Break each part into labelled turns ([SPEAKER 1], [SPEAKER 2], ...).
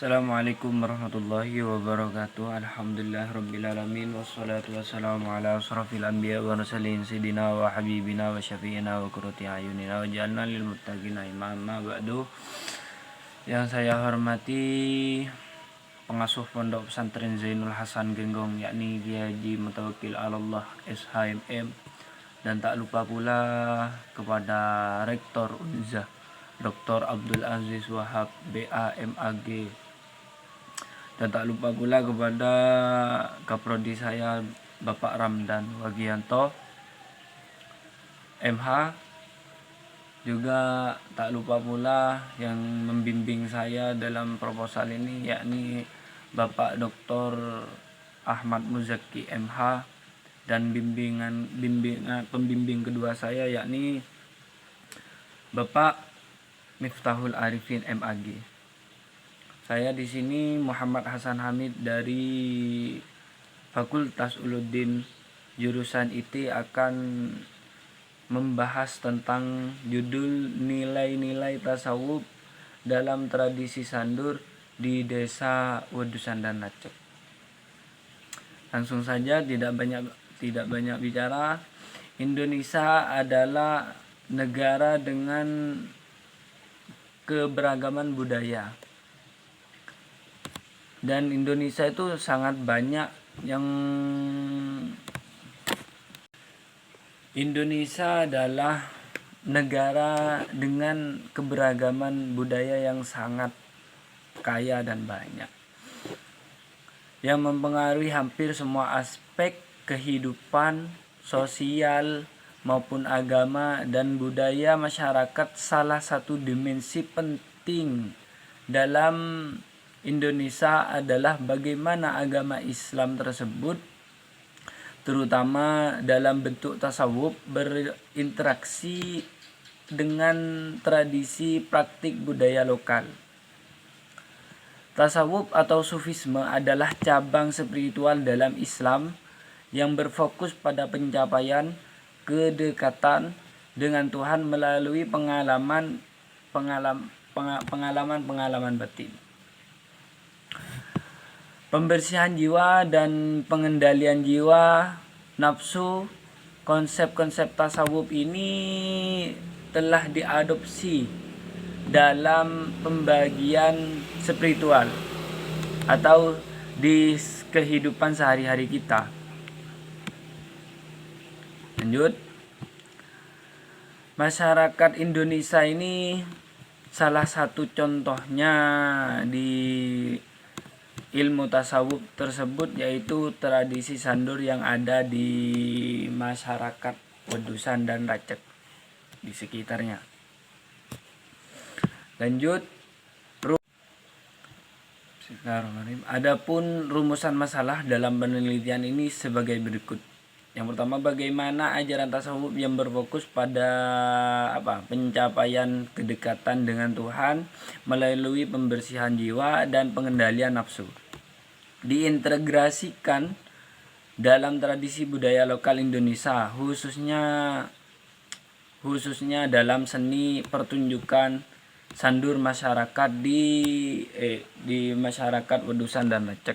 [SPEAKER 1] Assalamualaikum warahmatullahi wabarakatuh. Alhamdulillahirrabbilalamin. Wassalatu wassalamu ala asrafil anbiya wa mursalin Sayyidina wa habibina wa syafi'ina wa qurrati ayunina wa ja'alna lil muttaqina imama ba'du. Yang saya hormati pengasuh Pondok Pesantren Zainul Hasan Genggong, yakni Kiai Haji Mutawakkil Allah SHMM, dan tak lupa pula kepada Rektor Unza Dr. Abdul Aziz Wahab BAMAG, dan tak lupa pula kepada Kaprodi saya Bapak Ramdan Wagianto MH. Juga tak lupa pula yang membimbing saya dalam proposal ini, yakni Bapak Dr. Ahmad Muzaki MH, dan pembimbing kedua saya yakni Bapak Miftahul Arifin MAG. Saya di sini Muhammad Hasan Hamid dari Fakultas Uluddin jurusan IT akan membahas tentang judul nilai-nilai tasawuf dalam tradisi sandur di Desa Wedusan dan Racek. Langsung saja, tidak banyak bicara. Indonesia adalah negara dengan keberagaman budaya, dan Indonesia itu sangat banyak Indonesia adalah negara dengan keberagaman budaya yang sangat kaya dan banyak, yang mempengaruhi hampir semua aspek kehidupan sosial maupun agama dan budaya masyarakat. Salah satu dimensi penting dalam Indonesia adalah bagaimana agama Islam tersebut, terutama dalam bentuk tasawuf, berinteraksi dengan tradisi praktik budaya lokal. Tasawuf atau sufisme adalah cabang spiritual dalam Islam yang berfokus pada pencapaian kedekatan dengan Tuhan melalui pengalaman batin, pembersihan jiwa dan pengendalian jiwa nafsu. Konsep-konsep tasawuf ini telah diadopsi dalam pembagian spiritual atau di kehidupan sehari-hari kita. Lanjut, masyarakat Indonesia ini salah satu contohnya di ilmu tasawuf tersebut, yaitu tradisi sandur yang ada di masyarakat Wedusan dan Racek di sekitarnya. Lanjut, adapun rumusan masalah dalam penelitian ini sebagai berikut. Yang pertama, bagaimana ajaran tasawuf yang berfokus pada pencapaian kedekatan dengan Tuhan melalui pembersihan jiwa dan pengendalian nafsu diintegrasikan dalam tradisi budaya lokal Indonesia, khususnya dalam seni pertunjukan sandur masyarakat di masyarakat Wedusan dan Racek.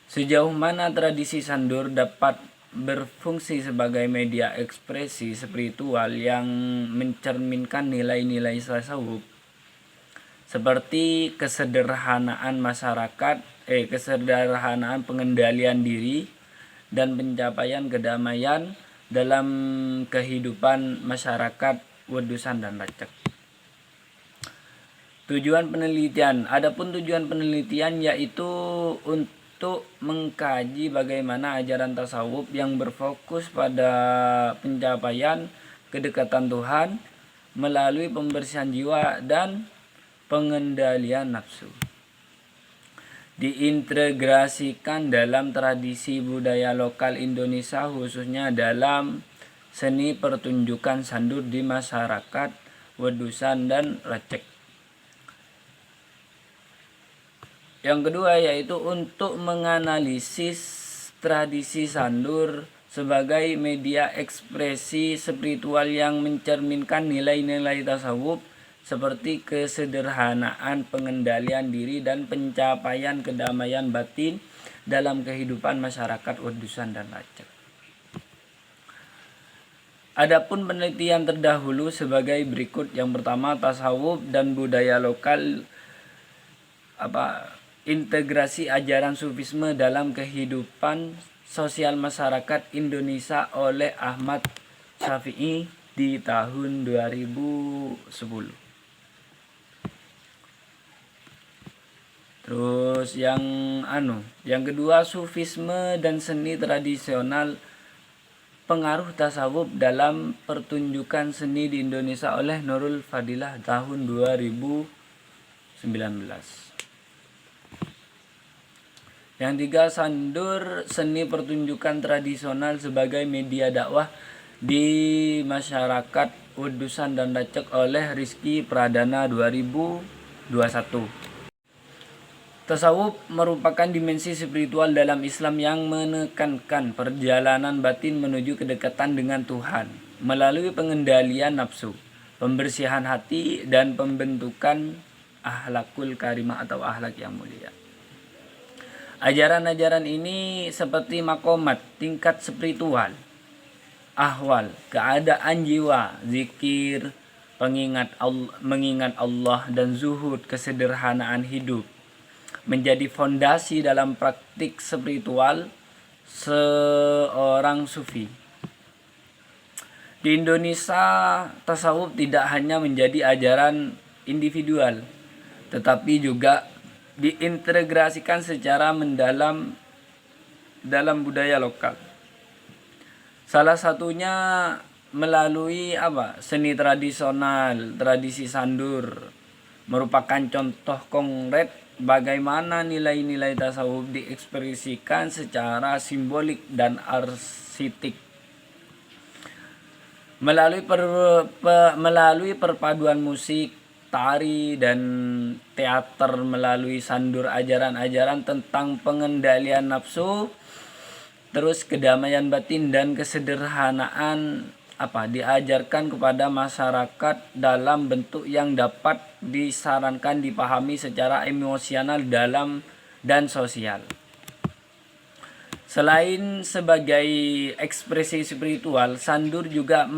[SPEAKER 1] Sejauh mana tradisi sandur dapat berfungsi sebagai media ekspresi spiritual yang mencerminkan nilai-nilai tasawuf seperti kesederhanaan kesederhanaan pengendalian diri dan pencapaian kedamaian dalam kehidupan masyarakat Wedusan dan Racek. Adapun tujuan penelitian yaitu untuk mengkaji bagaimana ajaran tasawuf yang berfokus pada pencapaian kedekatan Tuhan melalui pembersihan jiwa dan pengendalian nafsu diintegrasikan dalam tradisi budaya lokal Indonesia, khususnya dalam seni pertunjukan sandur di masyarakat Wedusan dan Racek. Yang kedua yaitu untuk menganalisis tradisi sandur sebagai media ekspresi spiritual yang mencerminkan nilai-nilai tasawuf seperti kesederhanaan, pengendalian diri, dan pencapaian kedamaian batin dalam kehidupan masyarakat Udusan dan Lacak. Adapun penelitian terdahulu sebagai berikut. Yang pertama, tasawuf dan budaya lokal, integrasi ajaran sufisme dalam kehidupan sosial masyarakat Indonesia oleh Ahmad Syafi'i di tahun 2010. Terus yang kedua, sufisme dan seni tradisional, pengaruh tasawuf dalam pertunjukan seni di Indonesia oleh Nurul Fadilah tahun 2019. Yang tiga, sandur seni pertunjukan tradisional sebagai media dakwah di masyarakat Udusan dan Lacak oleh Rizky Pradana 2021. Tasawuf merupakan dimensi spiritual dalam Islam yang menekankan perjalanan batin menuju kedekatan dengan Tuhan melalui pengendalian nafsu, pembersihan hati, dan pembentukan akhlakul karimah atau akhlak yang mulia. Ajaran-ajaran ini seperti makomat, tingkat spiritual, ahwal, keadaan jiwa, zikir, mengingat Allah, dan zuhud, kesederhanaan hidup, menjadi fondasi dalam praktik spiritual seorang sufi. Di Indonesia, tasawuf tidak hanya menjadi ajaran individual, tetapi juga diintegrasikan secara mendalam dalam budaya lokal. Salah satunya melalui seni tradisional, tradisi sandur merupakan contoh konkret bagaimana nilai-nilai tasawuf diekspresikan secara simbolik dan arsitek melalui perpaduan musik, tari, dan teater. Melalui sandur, ajaran-ajaran tentang pengendalian nafsu, terus kedamaian batin dan kesederhanaan diajarkan kepada masyarakat dalam bentuk yang dapat disarankan dipahami secara emosional dan sosial. Selain sebagai ekspresi spiritual, sandur juga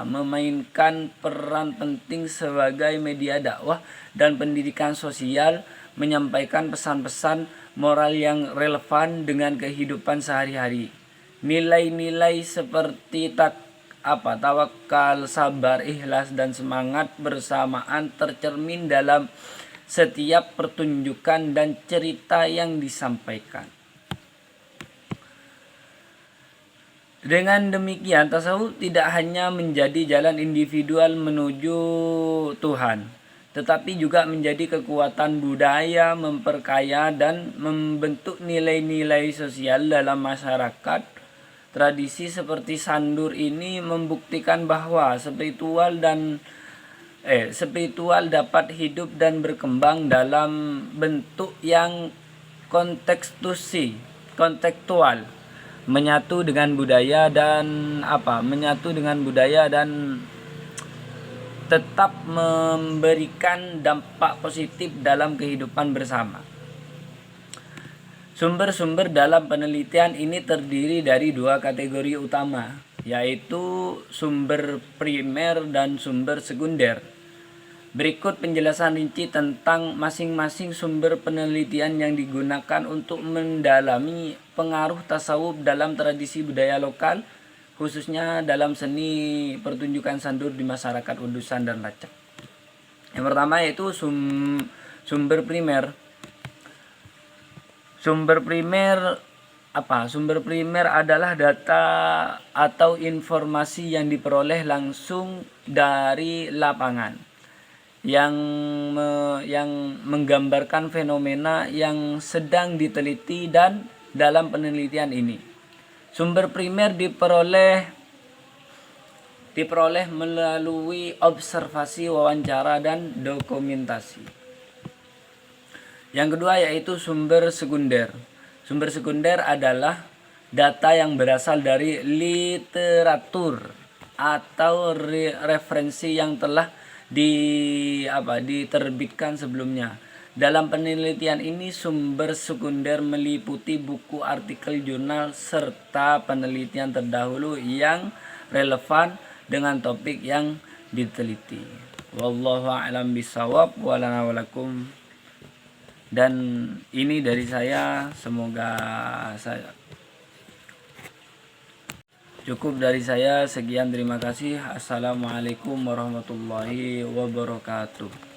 [SPEAKER 1] memainkan peran penting sebagai media dakwah dan pendidikan sosial, menyampaikan pesan-pesan moral yang relevan dengan kehidupan sehari-hari. Nilai-nilai seperti tawakal, sabar, ikhlas, dan semangat bersamaan tercermin dalam setiap pertunjukan dan cerita yang disampaikan. Dengan demikian, tasawuf tidak hanya menjadi jalan individual menuju Tuhan, tetapi juga menjadi kekuatan budaya, memperkaya dan membentuk nilai-nilai sosial dalam masyarakat. Tradisi seperti sandur ini membuktikan bahwa spiritual dapat hidup dan berkembang dalam bentuk yang kontekstual, menyatu dengan budaya dan tetap memberikan dampak positif dalam kehidupan bersama. Sumber-sumber dalam penelitian ini terdiri dari dua kategori utama, yaitu sumber primer dan sumber sekunder. Berikut penjelasan rinci tentang masing-masing sumber penelitian yang digunakan untuk mendalami pengaruh tasawuf dalam tradisi budaya lokal, khususnya dalam seni pertunjukan sandur di masyarakat Udusan dan Lacak. Yang pertama yaitu sumber primer. Sumber primer adalah data atau informasi yang diperoleh langsung dari lapangan, yang menggambarkan fenomena yang sedang diteliti. Dan dalam penelitian ini, sumber primer diperoleh melalui observasi, wawancara, dan dokumentasi. Yang kedua yaitu sumber sekunder. Sumber sekunder adalah data yang berasal dari literatur atau referensi yang telah diterbitkan sebelumnya. Dalam penelitian ini sumber sekunder meliputi buku, artikel, jurnal, serta penelitian terdahulu yang relevan dengan topik yang diteliti. Wallahu a'lam bishawab wa lana wa lakum. Dan ini dari saya, semoga saya cukup dari saya. Sekian, terima kasih. Assalamualaikum warahmatullahi wabarakatuh.